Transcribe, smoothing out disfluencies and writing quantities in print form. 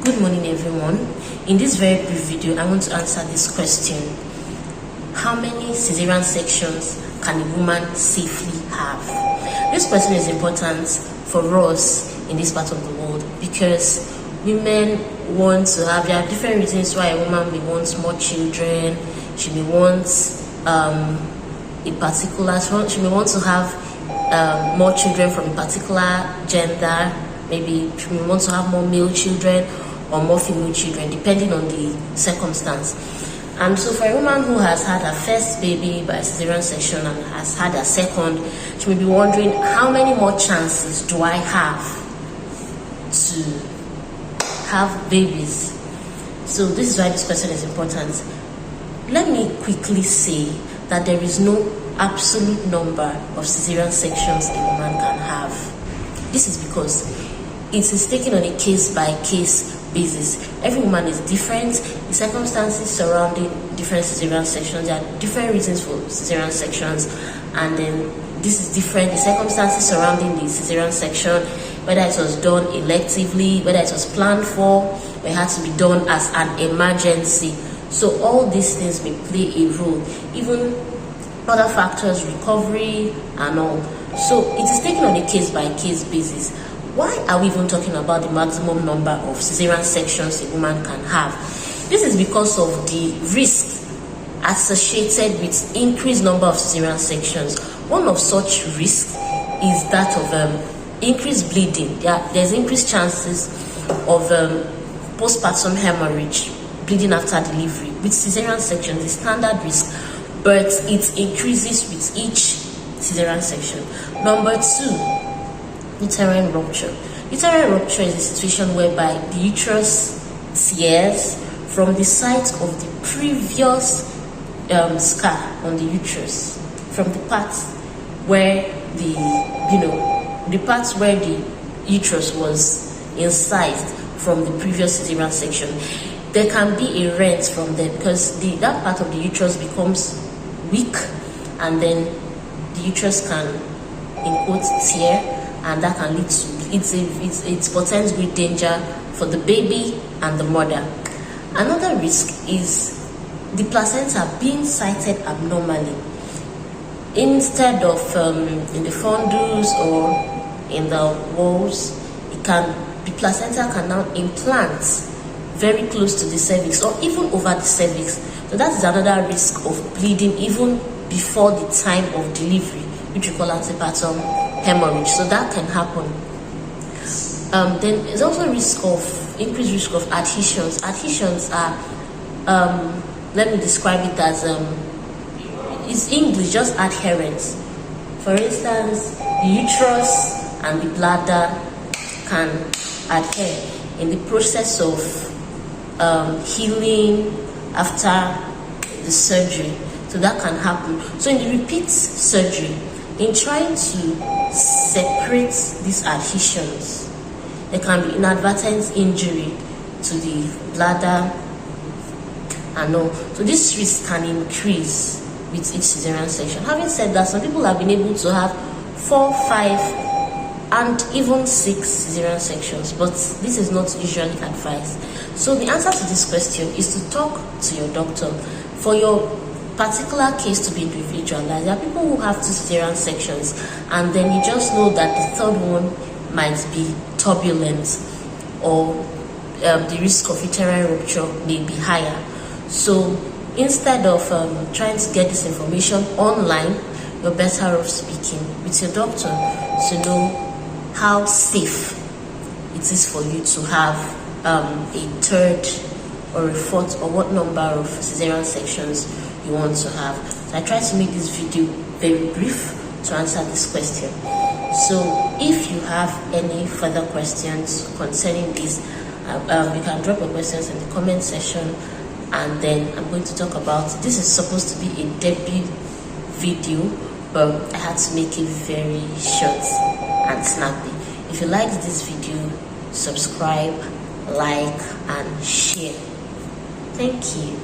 Good morning, everyone. In this very brief video, I want to answer this question: how many cesarean sections can a woman safely have? This question is important for us in this part of the world because women want to have, there are different reasons why a woman may want more children. She may want she may want to have more children from a particular gender. Maybe she may want to have more male children or more female children, depending on the circumstance. And so for a woman who has had her first baby by cesarean section and has had a second, she may be wondering, how many more chances do I have to have babies? So this is why this question is important. Let me quickly say that there is no absolute number of cesarean sections a woman can have. This is because it is taken on a case-by-case basis. Every woman is different. The circumstances surrounding different cesarean sections, there are different reasons for cesarean sections, and then this is different. The circumstances surrounding the cesarean section, whether it was done electively, whether it was planned for, or it had to be done as an emergency. So all these things may play a role, even other factors, recovery and all. So it is taken on a case-by-case basis. Why are we even talking about the maximum number of cesarean sections a woman can have? This is because of the risk associated with increased number of cesarean sections. One of such risks is that of increased bleeding. There's increased chances of postpartum hemorrhage, bleeding after delivery. With cesarean sections, the standard risk, but it increases with each cesarean section. Number 2, uterine rupture. Uterine rupture is a situation whereby the uterus tears from the site of the previous scar on the uterus, from the part where the parts where the uterus was incised from the previous cesarean section. There can be a rent from there because that part of the uterus becomes weak, and then the uterus can, in quotes, tear, and that can lead to it portends great danger for the baby and the mother. Another risk is the placenta being sited abnormally. Instead of in the fundus or in the walls, the placenta can now implant very close to the cervix or even over the cervix. So that is another risk of bleeding even before the time of delivery, which we call antepartum hemorrhage. So that can happen. Then there's also increased risk of adhesions. Adhesions are, let me describe it as, it's English, just adherence. For instance, the uterus and the bladder can adhere in the process of healing after the surgery. So that can happen. So in the repeat surgery, in trying to separate these adhesions, there can be inadvertent injury to the bladder and all. So this risk can increase with each cesarean section. Having said that, some people have been able to have 4, 5, and even 6 cesarean sections, but this is not usually advised. So the answer to this question is to talk to your doctor for your particular case to be individualized. There are people who have 2 cesarean sections, and then you just know that the third one might be turbulent, or the risk of uterine rupture may be higher. So instead of trying to get this information online, you're better off speaking with your doctor to know how safe it is for you to have a third or a fourth or what number of cesarean sections you want to have. So I try to make this video very brief to answer this question. So if you have any further questions concerning this, you can drop your questions in the comment section, and then I'm going to talk about it. This is supposed to be a debut video, but I had to make it very short and snappy. If you liked this video, subscribe, like and share. Thank you.